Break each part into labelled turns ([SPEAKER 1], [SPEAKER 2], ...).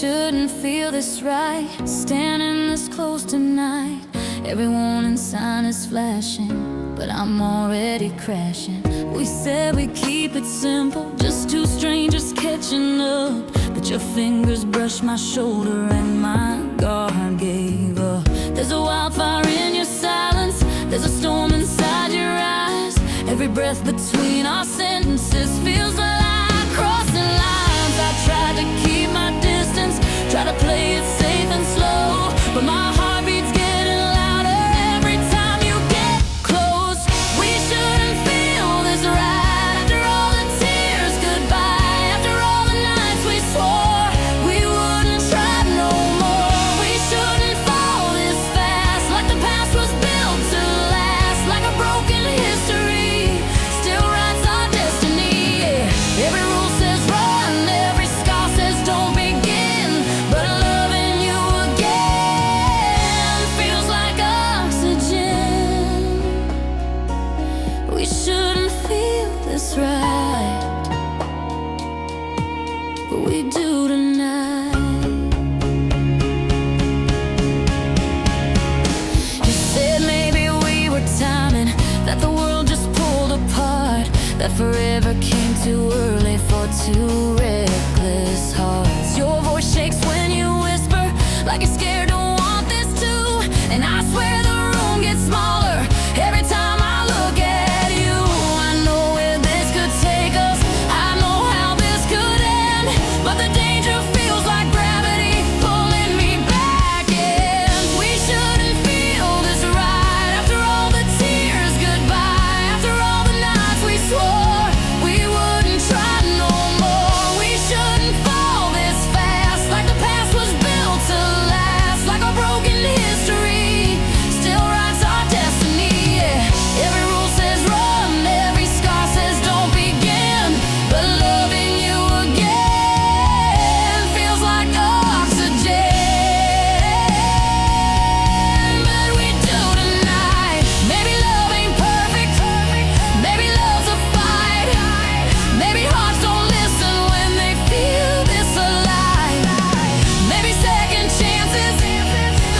[SPEAKER 1] shouldn't feel this right, standing this close tonight. Every warning sign is flashing, but I'm already crashing. We said we'd keep it simple, just two strangers catching up, but your fingers brushed my shoulder and my guard gave up. There's a wildfire in your silence, there's a storm inside your eyes. Every breath between our sentences feels like crossing lines. I tried to keep my distance, try to play it safe and slow, but my heart beats getting louder every time you get close. We shouldn't feel this right after all the tears goodbye, after all the nights we swore we wouldn't try no more. We shouldn't fall this fast, like the past was built to last, like a broken history still writes our destiny. Yeah. Every rule says run, every scar says don't begin, but loving you again feels like oxygen. We shouldn't feel this right, but we do tonight. You said maybe we were timing, that the world just pulled apart, that forever came too early for two reckless hearts. Your voice shakes when you whisper, like you're scared to want this too, and I swear the room gets smaller every time I look at you. I know where this could take us, I know how this could end, but the danger feels like gravity pulling me back in. We shouldn't feel this right after all the tears goodbye, after all the nights we swore we wouldn't try no more. We shouldn't fall this fast, like the past was built to last, like a broken history still writes our destiny. Yeah. Every rule says run, every scar says don't begin, but loving you again feels like oxygen. But we do tonight. Maybe love ain't perfect, maybe love's a fight, maybe hearts don't listen when they feel this alive. Maybe second chances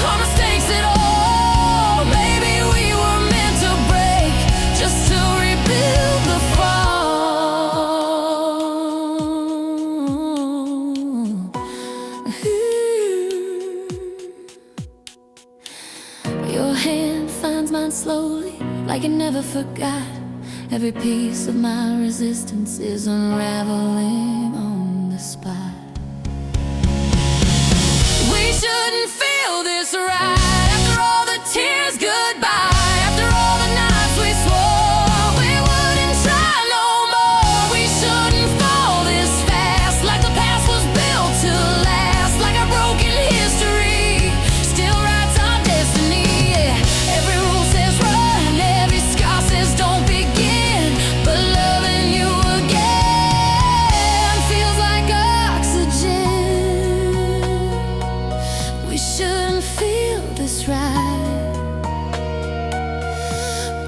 [SPEAKER 1] are mistakes at all. Maybe we were meant to break just to rebuild the fall. Your hand finds mine slowly, like it never forgot. Every piece of my resistance is unraveling on the spot. We shouldn't feel this right after all the tears goodbye, after all the nights we swore we wouldn't try no more. We shouldn't fall this fast, like the past was built to last, like a broken history still writes our destiny. Yeah. Every rule says run, every scar says don't begin, but loving you again feels like oxygen. We shouldn't feel this right,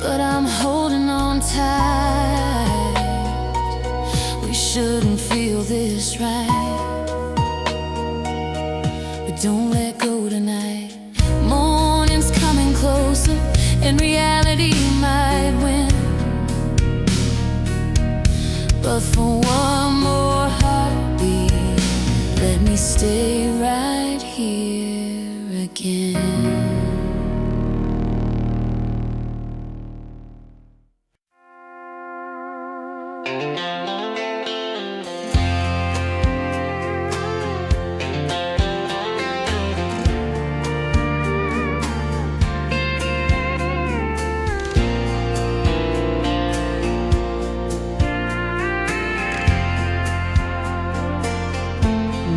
[SPEAKER 1] but I'm holding on tight. We shouldn't feel this right, but don't let go tonight. Morning's coming closer, and reality might win, but for one more heartbeat, let me stay right here again.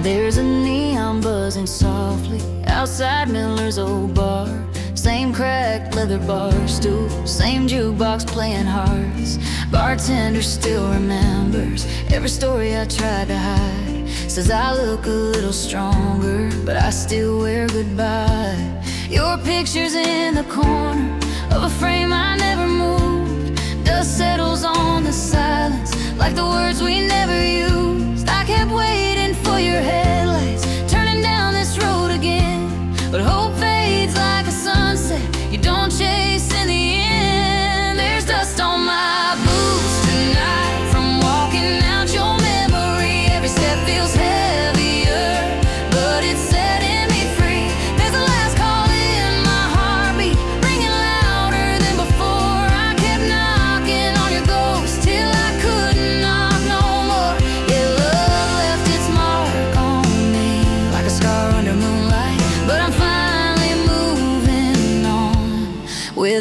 [SPEAKER 1] There's a neon buzzing softly outside Miller's old bar. Same cracked leather bar stool, same jukebox playing hearts. Bartender still remembers every story I tried to hide. Says I look a little stronger, but I still wear goodbye. Your picture's in the corner of a frame I never moved. Dust settles on the silence like the words we never used. I kept waiting for your headlights, turning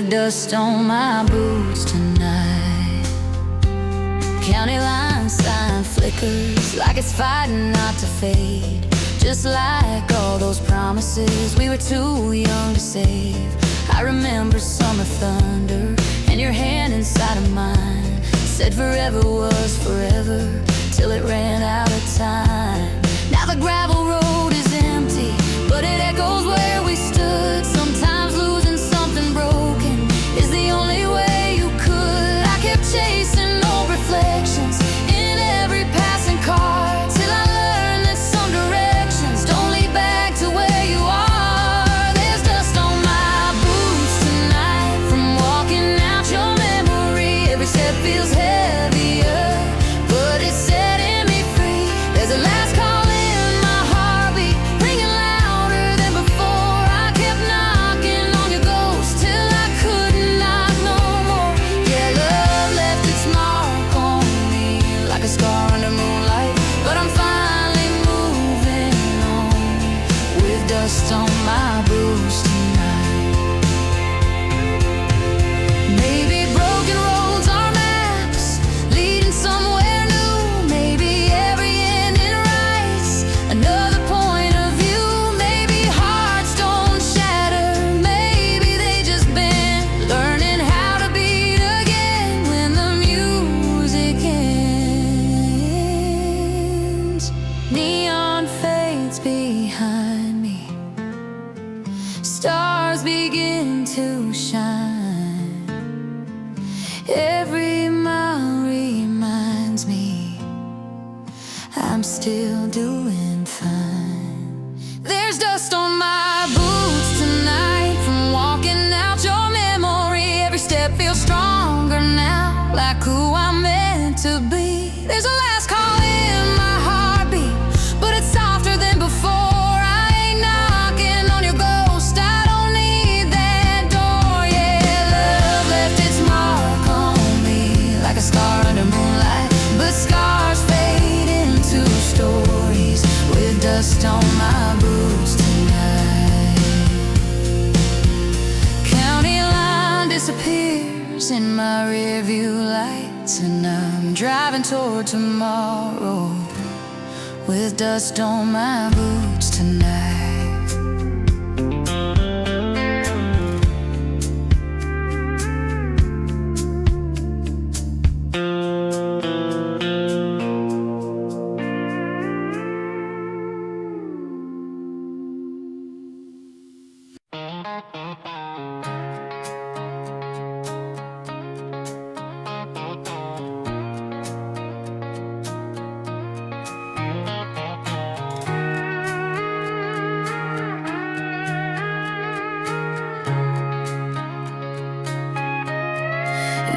[SPEAKER 1] with dust on my boots tonight. County line sign flickers like it's fighting not to fade. Just like all those promises we were too young to save. I remember summer thunder and your hand inside of mine. Said forever was forever till it ran out of time. Now the gravel road is empty, but it echoes where we stood. Sometimes losing something broken is the only way you could. I kept chasing old reflections in every passing car, till I learned that some directions don't lead back to where you are. There's dust on my boots tonight from walking out your memory. Every step feels heavier, but it's setting me free. There's a last call in my heartbeat, ringing louder than before. I kept knocking on your ghost till I couldn't knock no more. Yeah, love left its mark on me like a scar under moonlight, but I'm finally moving on with dust on my boots tonight. Maybe broken roads are maps leading somewhere new. Maybe every ending writes another point of view. Maybe hearts don't shatter, maybe they just bend, learning how to beat again when the music ends. Neon fades behind me, stars begin to shine. Every mile reminds me I'm still doing fine. There's dust on my boots tonight from walking out your memory. Every step feels stronger now, like who I'm meant to be. There's a last call in my heartbeat, but it's softer than before. I ain't knocking on your ghost, I don't need that door. Yeah, love left its mark on me like a scar under moonlight, but scars fade into stories with dust on my boots tonight. County line disappears in my rearview lights, and I'm driving toward tomorrow with dust on my boots tonight.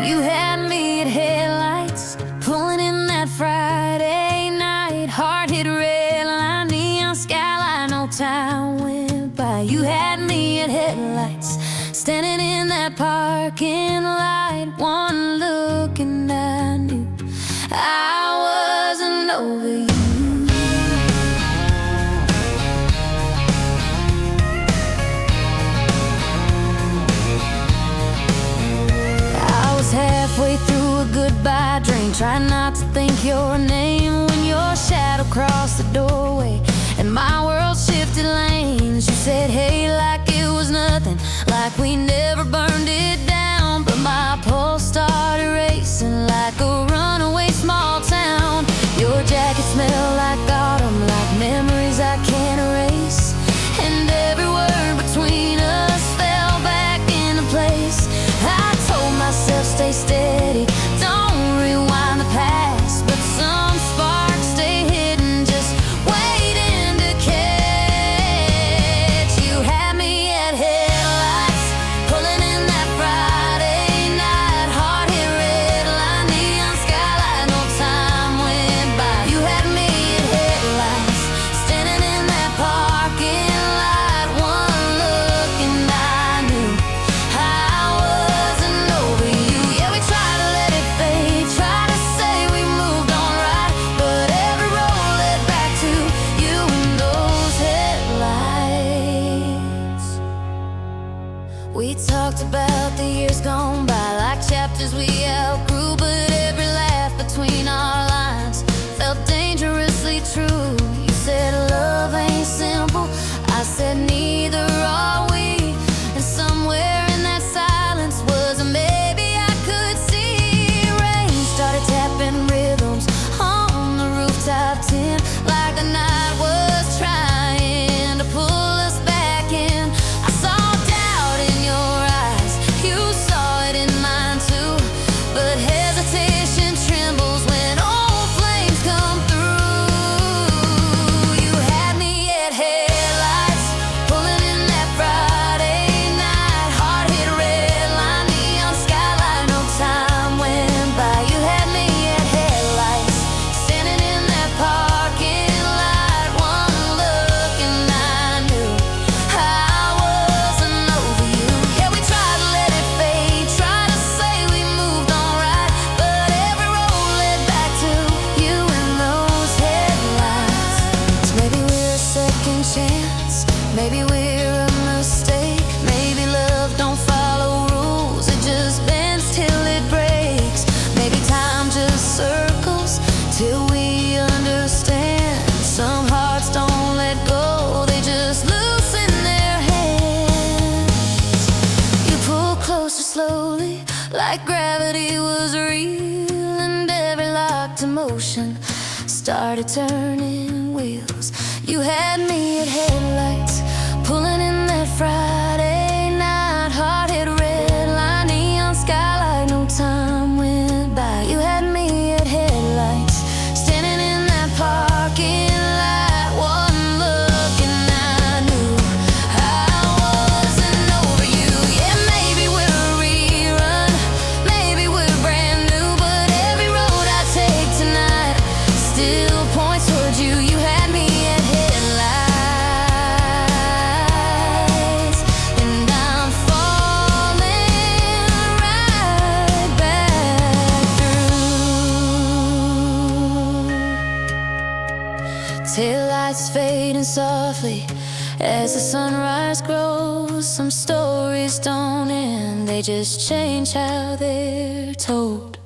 [SPEAKER 1] You had me at headlights, pulling in that Friday night. Heart hit red line, neon skyline, no time went by. You had me at headlights, standing in that parking lot. One look and I knew I wasn't over you. Halfway through a goodbye drink, trying not to think your name when your shadow crossed the doorway and my world shifted lanes. You said hey like it was nothing, like we never burned it down, but my pulse started racing like a runaway small town. Your jacket smelled like autumn, like memories I can't erase, and every word between us fell back into place. I told myself stay steady, don't rewind the past, but some sparks stay hidden, just waiting to catch. You had me at headlights, pulling Maybe we're a mistake. Maybe love don't follow rules. It just bends till it breaks. Maybe time just circles till we understand. Some hearts don't let go, they just loosen their hands. You pull closer slowly, like gravity was real, and every locked emotion started turning wheels. You had me at headlights, pulling in that Friday night. Heart hit red line, neon skylight, no time went by. You had me at headlights, standing in that parking lot. One look and I knew I wasn't over you. Yeah, maybe we're a rerun, maybe we're brand new, but every road I take tonight still points towards you. You had me at headlights, and I'm falling right back through. Taillights fading softly as the sunrise grows. Some stories don't end, they just change how they're told.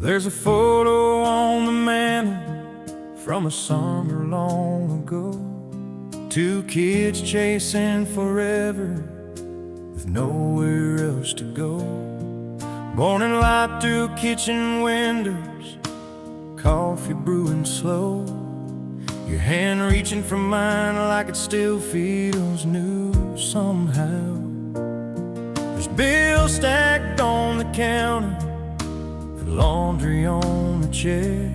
[SPEAKER 2] There's a photo on the mantel from a summer long ago. Two kids chasing forever with nowhere else to go. Morning light through kitchen windows, coffee brewing slow. Your hand reaching for mine like it still feels new somehow. There's bills stacked on the counter, laundry on the chair,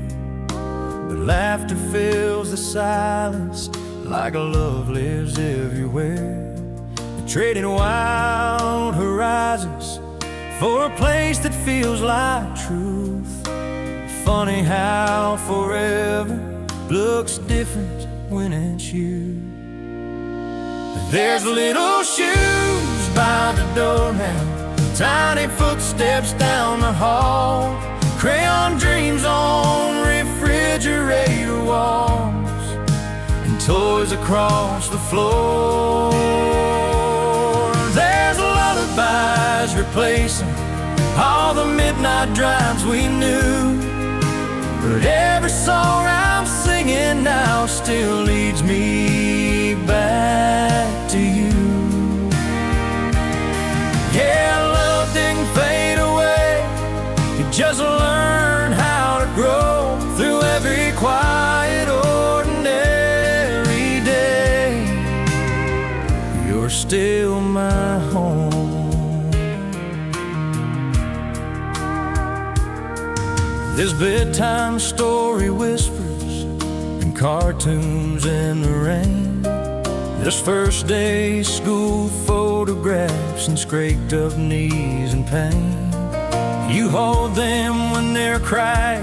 [SPEAKER 2] but laughter fills the silence like love lives everywhere. We traded wild horizons for a place that feels like truth. Funny how forever looks different when it's you. There's little shoes by the door now, tiny footsteps down the hall, crayon dreams on refrigerator walls, and toys across the floor. There's lullabies replacing all the midnight drives we knew, but every song I'm singing now still leads me back to you. Yeah, love didn't fade away, you just learn how to grow through every quiet, ordinary day. You're still my home. This bedtime story whispers and cartoons in the rain. This first day school photographs and scraped up knees and pain. You hold them when they're crying,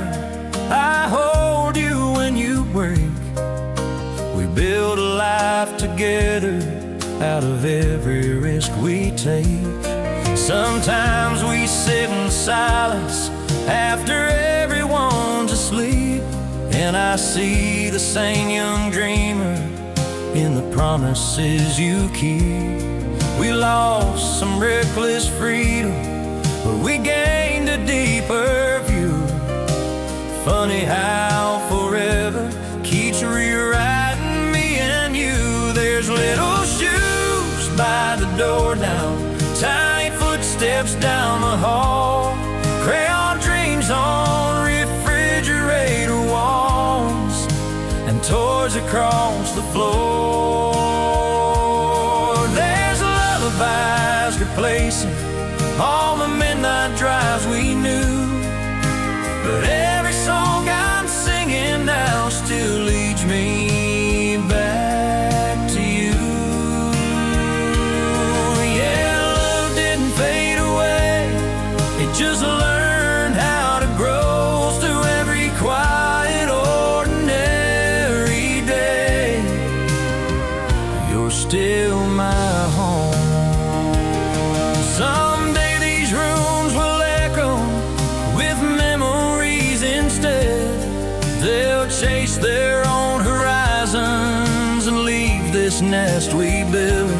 [SPEAKER 2] I hold you when you break. We build a life together out of every risk we take. Sometimes we sit in silence after everyone's asleep, and I see the same young dreamer in the promises you keep. We lost some reckless freedom, but we gained a deeper view. Funny how forever keeps rewriting me and you. There's little shoes by the door now, tiny footsteps down the hall, crayon dreams on refrigerator walls, and toys across the floor. There's lullabies replacing all the midnight drives we knew, but every song I'm singing now still leads me back to you. Yeah, love didn't fade away, still my home. Someday these rooms will echo with memories instead. They'll chase their own horizons and leave this nest we built.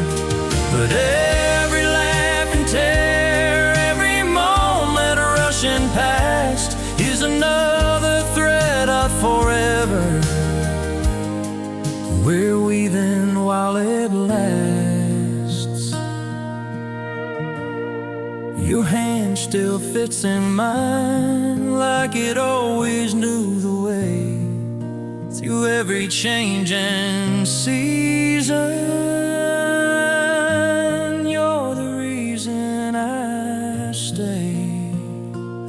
[SPEAKER 2] But every laugh and tear, every moment rushing past is another thread of forever we're weaving while it lasts. Your hand still fits in mine like it always knew the way. Through every changing season, you're the reason I stay.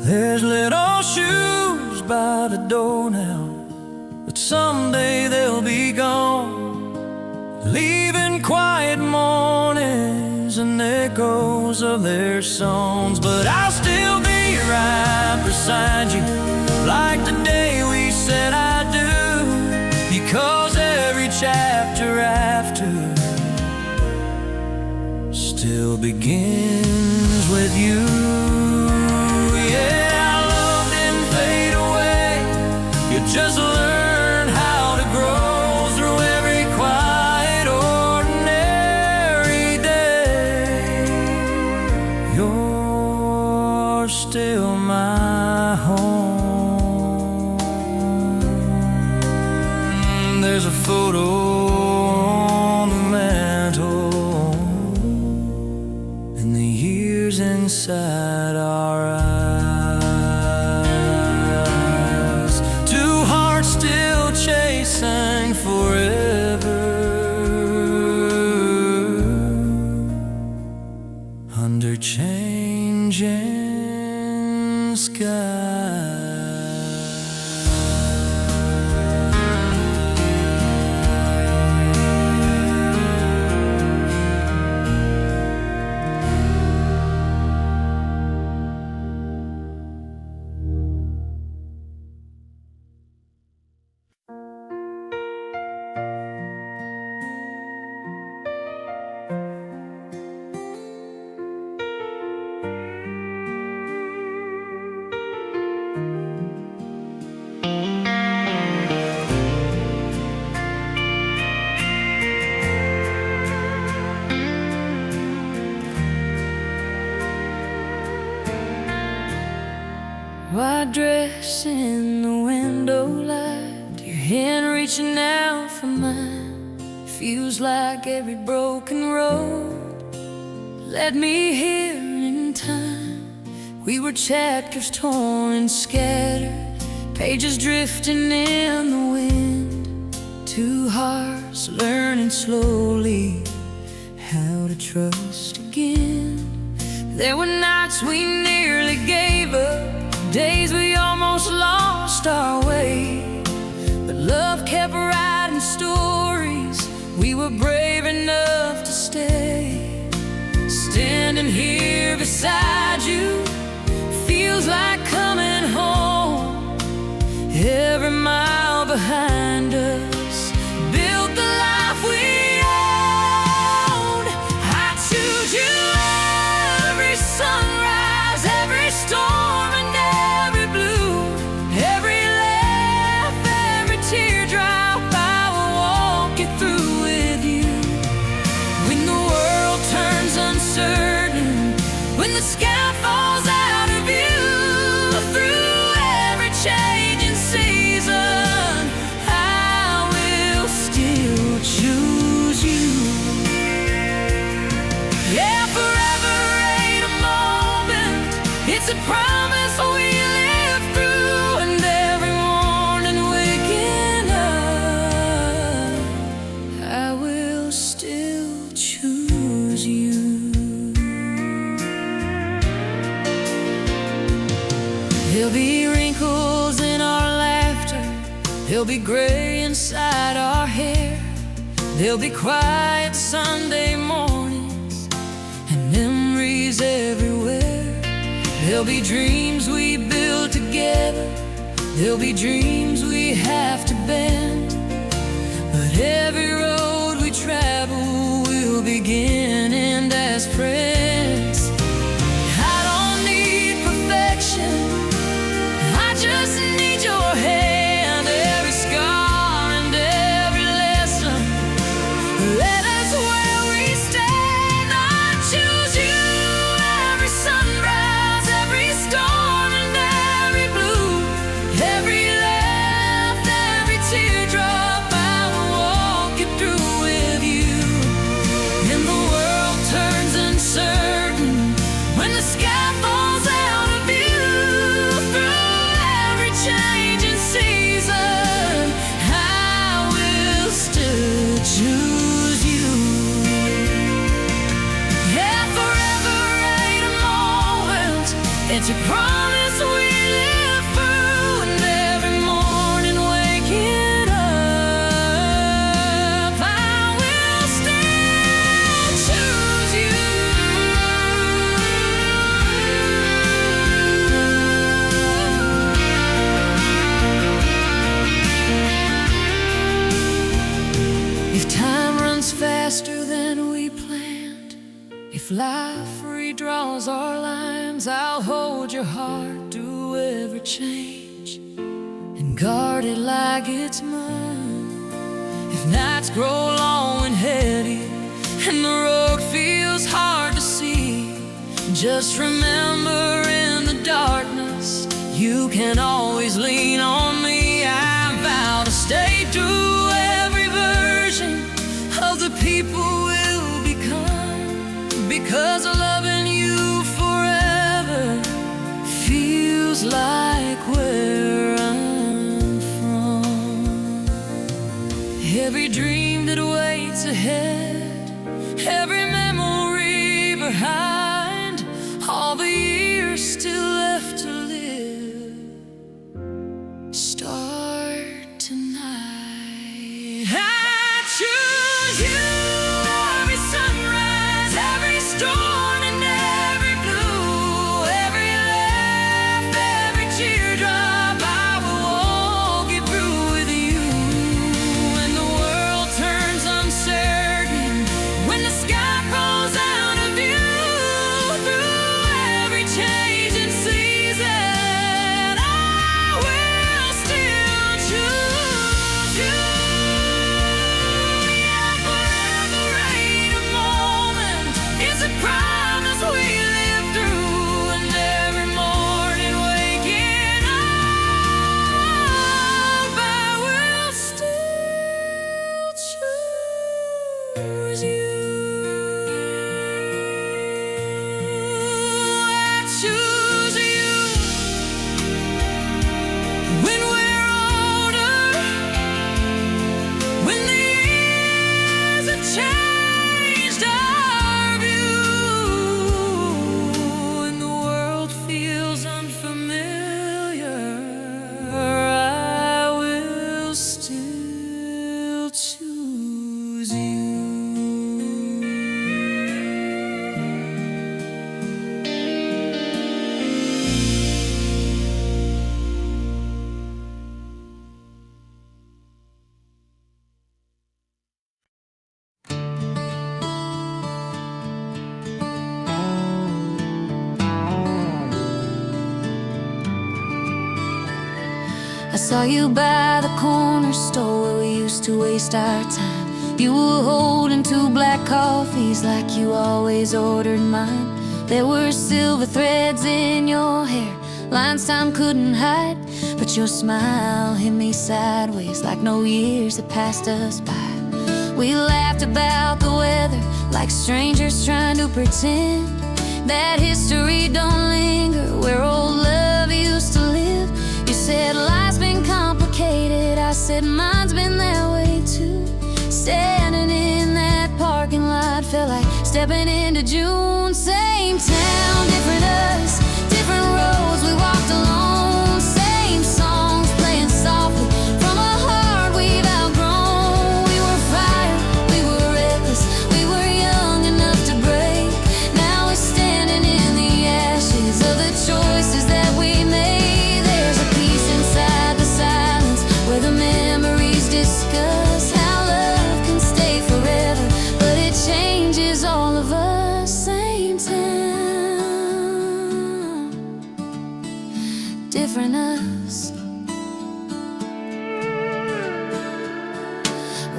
[SPEAKER 2] There's little shoes by the door now, but someday they'll be gone, leaving quiet mornings and echoes of their songs. But I'll still be right beside you, like the day we said I do, because every chapter after still begins with you. Yeah, love didn't fade away, you just learn how to grow through every quiet, ordinary day. You're still my home. There's a photo on the mantle, and the years inside our eyes. Two hearts still chasing forever under changing skies. White dress in the window light, your hand reaching out for mine. Feels like every broken road led me here in time. We were chapters torn and scattered, pages drifting in the wind. Two hearts learning slowly how to trust again. There were nights we nearly gave up, days we almost lost our way, but love kept writing stories. We were brave enough to stay. Standing here beside you feels like coming home. Every mile behind us built the life we own. I choose you every sunrise, every storm, and every blue, every laugh, every teardrop. I will walk it through with you. When the world turns uncertain, when the sky falls out of view, through every changing season, I will still choose you. Yeah, forever ain't a moment, it's a promise we live through. And every morning waking up, I will still choose you. There'll be wrinkles in our laughter, there'll be gray inside our hair, there'll be quiet Sunday mornings and memories everywhere. There'll be dreams we build together, there'll be dreams we have to bend, but every road we travel
[SPEAKER 1] to promise we live through, and every morning waking up, I will still choose you. If time runs faster than we planned, if life redraws our lines, I'll hold your heart through every change and guard it like it's mine. If nights grow long and heady and the road feels hard to see, just remember in the darkness you can always lean on me. I vow to stay through every version of the people we'll become, because loving you forever feels like where I'm from. Every dream that waits ahead, every memory behind, all the years still left to live, start tonight. I choose you. Every sunrise, every storm, and every blue, every laugh, every teardrop, I will walk it through with you. When the world turns uncertain, when the sky falls out of view, through every changing season, I will still choose you. Yeah, forever ain't a moment, it's a promise we live through, and every morning waking up, I will still choose you. I choose you. When we're older, when the years have changed our view, and the world feels unfamiliar, I will still choose you. I saw you by the corner store where we used to waste our time. You were holding two black coffees like you always ordered mine. There were silver threads in your hair, lines time couldn't hide, but your smile hit me sideways like no years had passed us by. We laughed about the weather like strangers trying to pretend that history don't linger where old love used to live. You said life's been complicated, I said mine's been that way too. Standing in that parking lot felt like stepping into June. Same town, different us, different roads we walked alone. Same songs playing softly from a heart we've outgrown. We were fire, we were reckless, we were young enough to break. Now we're standing in the ashes of the choices that we made. There's a peace inside the silence where the memories discuss how love can stay forever, but it changes all of us. Same town, different us.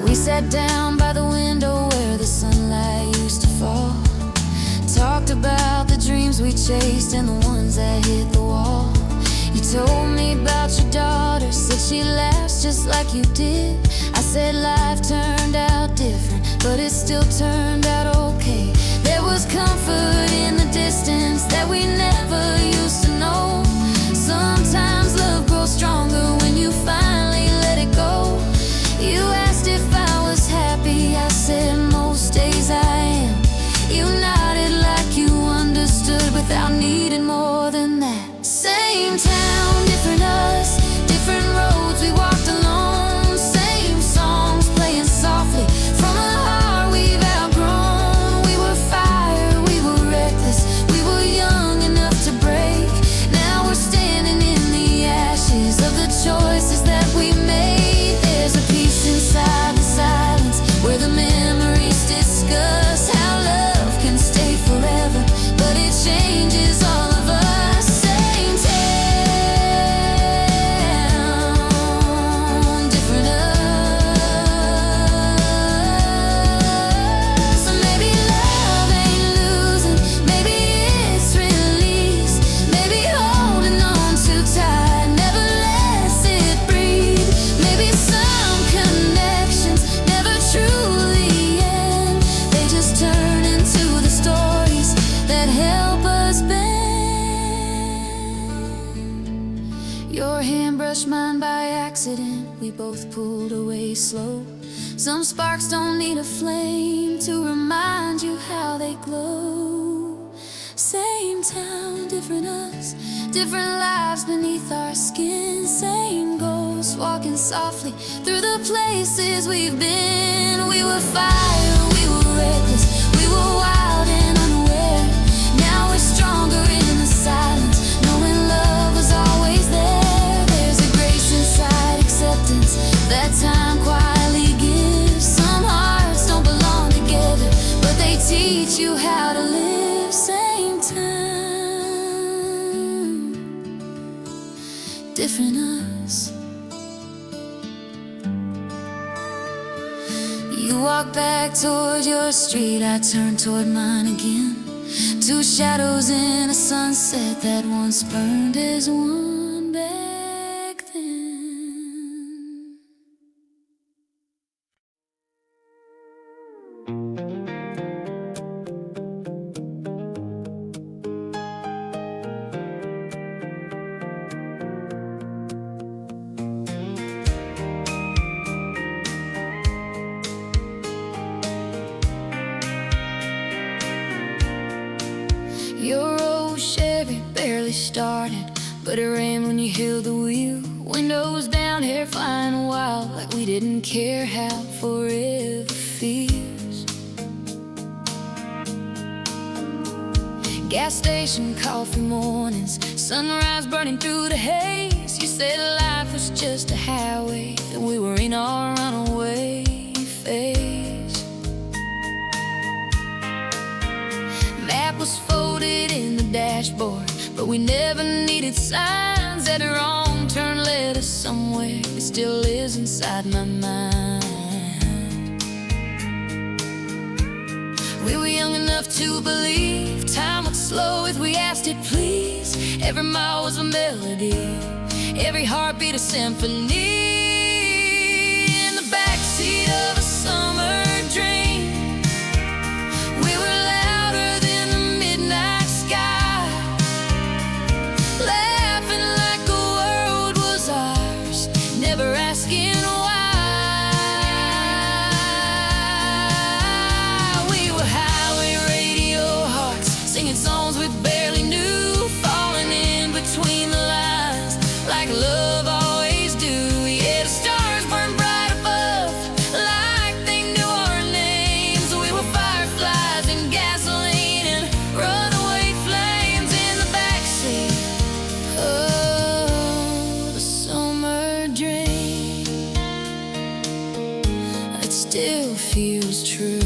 [SPEAKER 1] We sat down by the window where the sunlight used to fall, talked about the dreams we chased and the ones that hit the wall. You told me about your daughter, said she laughs just like you did. I said life turned out different, but it still turned out okay. There was comfort in the distance that we never used to know. Sometimes love grows stronger when you finally let it go. You asked if I was happy, I said most days I am. You nodded like you understood without needing more than that. we both pulled away slow. Some sparks don't need a flame to remind you how they glow. Same town, different us, different lives beneath our skin. Same ghosts walking softly through the places we've been. We were fire, we were reckless, we were wild and unaware. Now we're stronger in the silence, knowing love was always there. There's a grace inside acceptance that time quietly gives. Some hearts don't belong together, but they teach you how to live. Same time, different us. You walk back toward your street, I turn toward mine again. Two shadows in a sunset that once burned as one back then. Your old Chevy barely started, but it ran when you held the wheel. Windows down, hair flying wild, like we didn't care how forever feels. Gas station coffee mornings, sunrise burning through the haze. You said life was just a highway, that we were in our runaway phase. Map was folded in the dashboard, but we never needed signs. That wrong turn led us somewhere, it still lives inside my mind. We were young enough to believe time would slow if we asked it, please. Every mile was a melody, every heartbeat a symphony. In the backseat of a summer dream, we were louder than the midnight sky, laughing like the world was ours, never asking why. We were highway radio hearts, singing songs we barely knew, falling in between the lines like love always do. Yeah, the stars burned bright above, like they knew our names. We were fireflies and gasoline and runaway flames in the backseat of the summer dream. It still feels true.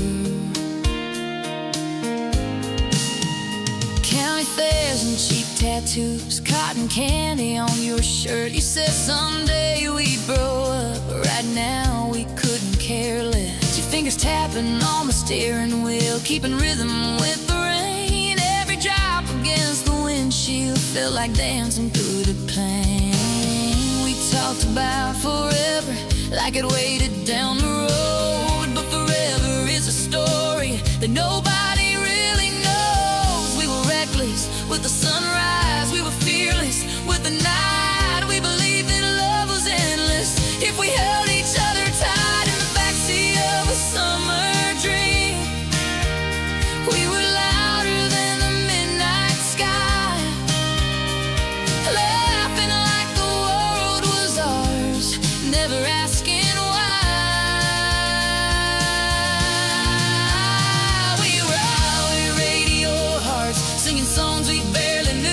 [SPEAKER 1] County fairs and cheap tattoos, cotton candy on your shirt. You said someday we'd grow up, but right now we couldn't care less. Your fingers tapping on the steering wheel, keeping rhythm with the rain. Every drop against the windshield felt like dancing through the pain. We talked about forever like it waited down the road, but forever is a story that nobody really knows. We were reckless with the sunrise, we were fearless with the night. We believed that love was endless if we held each other tight. In the backseat of a summer dream, we were louder than the midnight sky, laughing like the world was ours, never asking why. We were highway radio hearts, singing songs we barely knew,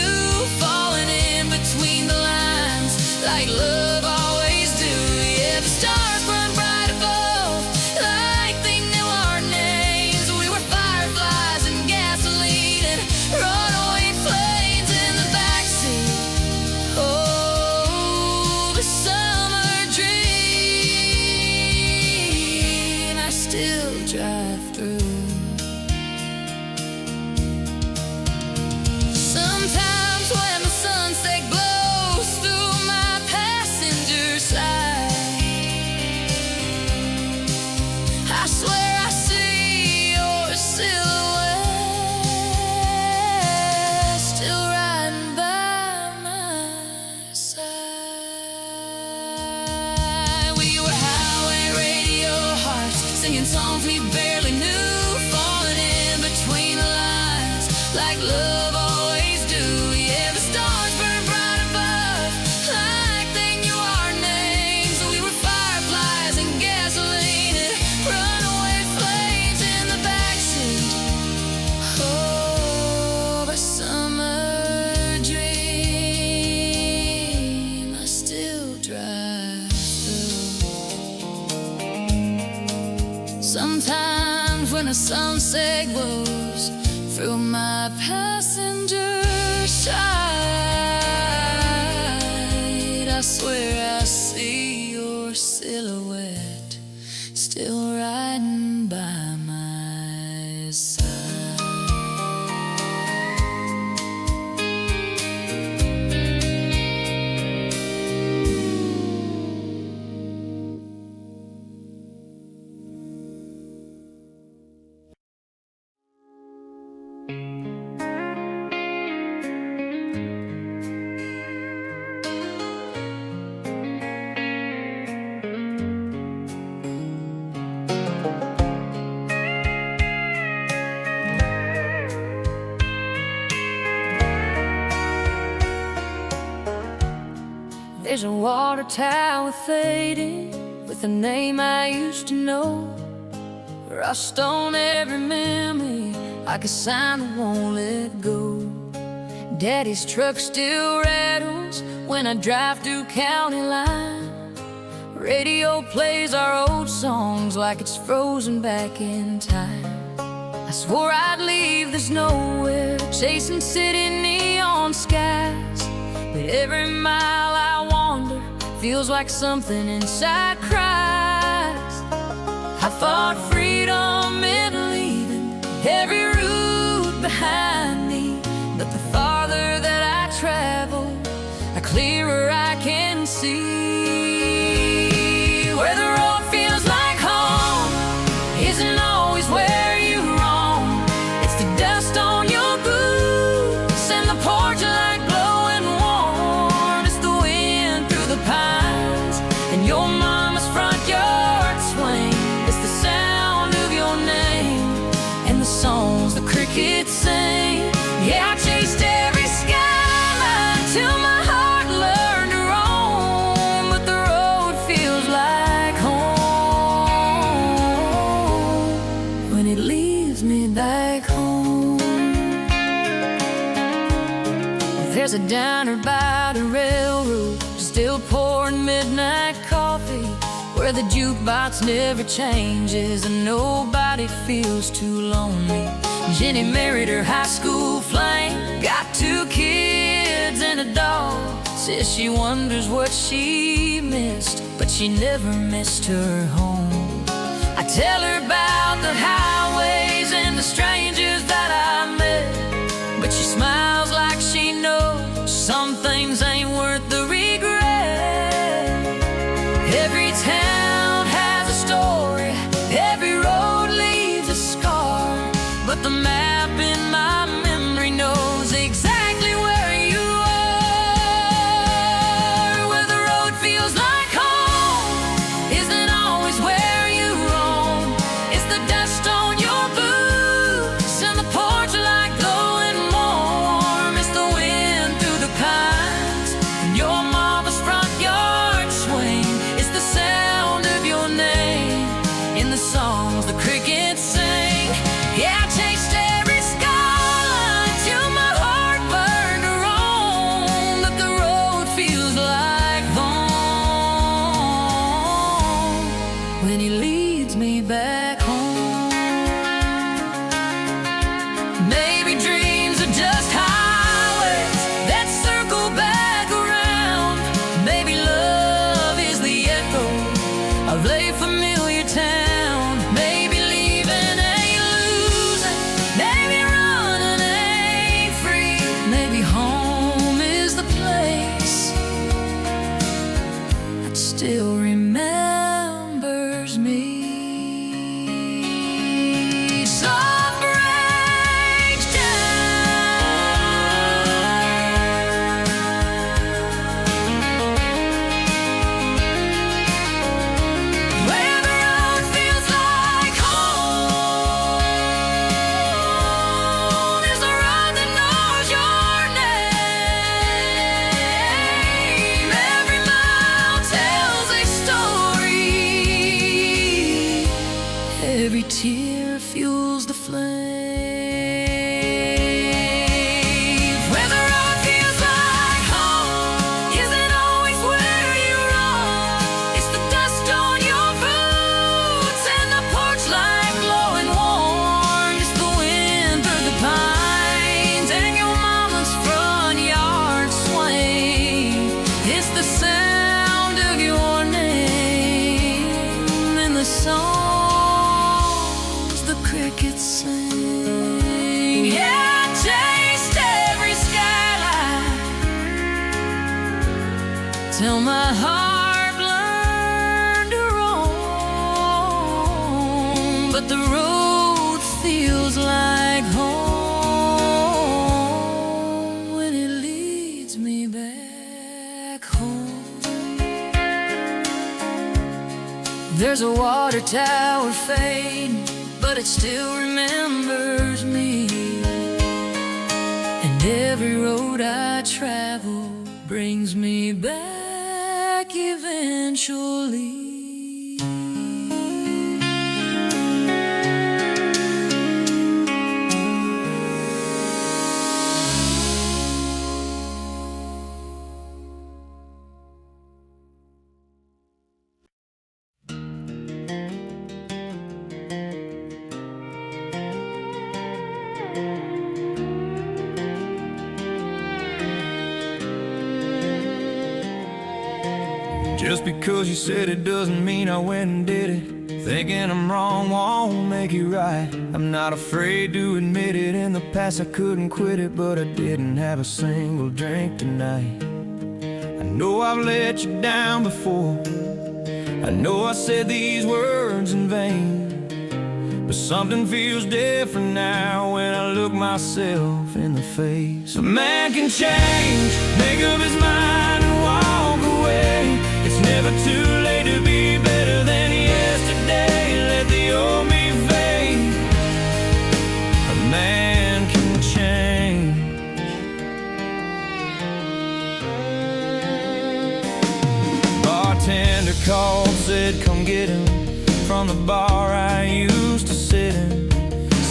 [SPEAKER 1] love always do. Yeah, the stars burn bright above, like they knew our names. We were fireflies and gasoline and runaway flames in the backseat. Oh, a summer dream I still drive through. Sometimes when the sunset glows through my passenger side, I swear I see your silhouette still riding by my side. There's a water tower fading with a name I used to know. Rust on every memory, like a sign that won't let go. Daddy's truck still rattles when I drive through county line. Radio plays our old songs like it's frozen back in time. I swore I'd leave this nowhere, chasing city neon skies. But every mile I wander feels like something inside cries. I fought freedom in leaving every route behind me, but the farther that I travel, the clearer I can see. Where the road feels like home isn't always where you roam. It's the dust on your boots and the porch light glowing warm. It's the wind through the pines and your mama's front yard swing. It's the sound of your name and the songs the crickets sing. Yeah, I chased every skyline till my heart learned to roam, but the road feels like home when it leaves me back home. There's a diner by the railroad, still pouring midnight coffee, where the jukebox never changes and nobody feels too lonely. Jenny married her high school flame, got 2 kids and a dog. Says she wonders what she missed, but she never missed her home. I tell her about the highways and the strangers that I met, but she smiles like she knows some things ain't worth the regret. Every town has a story, every road leaves a scar, but the map in my memory knows exactly where you are. Where the road feels like home isn't always where you roam. It's the dust on your boots and the porch light glowing warm. It's the wind through the pines and your mama's front yard swing. It's the sound of your name in the songs the crickets sing. Yeah, I chased it slave. Where the road feels like home isn't always where you roam. It's the dust on your boots and the porch light glowing warm. It's the wind through the pines and your mama's front yard swing. It's the sound of your name and the songs the crickets sing. Yeah, I taste every skyline till my heart learned to roam. But the road feels like home when it leads me back home. There's a water tower fading, but it still remembers me. And every road I travel brings me back eventually.
[SPEAKER 2] Just because you said it doesn't mean I went and did it. Thinking I'm wrong won't make it right. I'm not afraid to admit it. In the past I couldn't quit it, but I didn't have a single drink tonight. I know I've let you down before. I know I said these words in vain, but something feels different now when I look myself in the face. A man can change, make up his mind and walk away. It's never too late to be better than yesterday. Let the old me fade. A man can change. Bartender called, said come get him from the bar I used to sit in.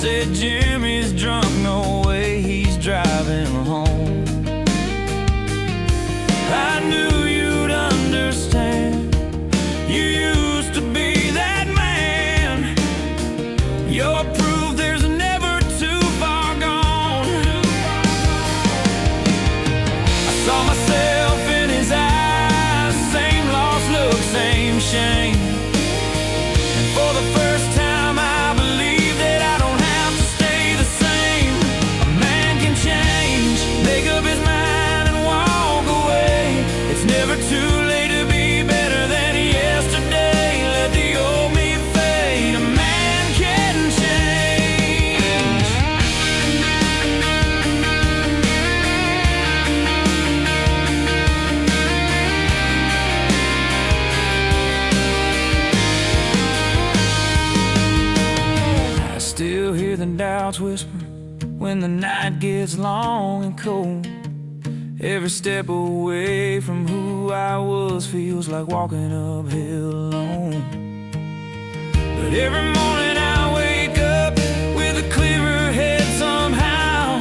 [SPEAKER 2] Said Jimmy's drunk, no way he's driving home. I knew you'd understand. You used to be that man. You're proof there's never too far gone. I saw myself in his eyes, same lost look, same shame. And for the first time I believe that I don't have to stay the same. A man can change, make up his mind and walk away. It's never too late to be better than yesterday. Let the old me fade. A man can change. I still hear the doubts whisper when the night gets long and cold. Every step away from who I was feels like walking uphill alone. But every morning I wake up with a clearer head somehow.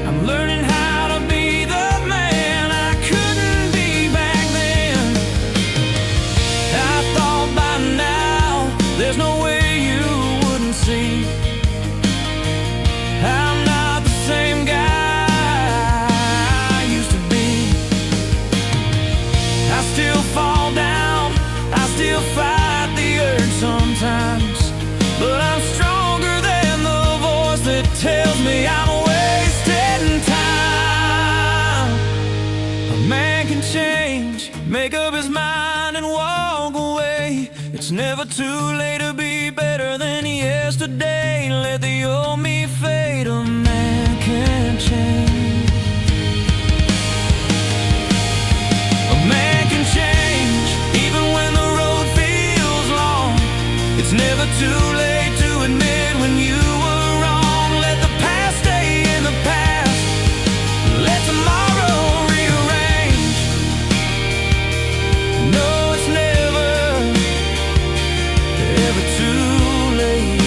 [SPEAKER 2] I'm learning how to be the man I couldn't be back then. I thought by now there's no way you wouldn't see I'm not the same guy still fall down, I still fight the urge sometimes, but I'm stronger than the voice that tells me I'm wasting time. A man can change, make up his mind and walk away. It's never too late to be better than yesterday. Let the old me fade. A man can change. Change, even when the road feels long. It's never too late to admit when you were wrong. Let the past stay in the past. Let tomorrow rearrange. No, it's never, ever too late.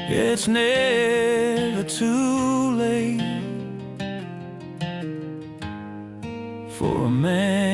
[SPEAKER 2] It's never too late for a man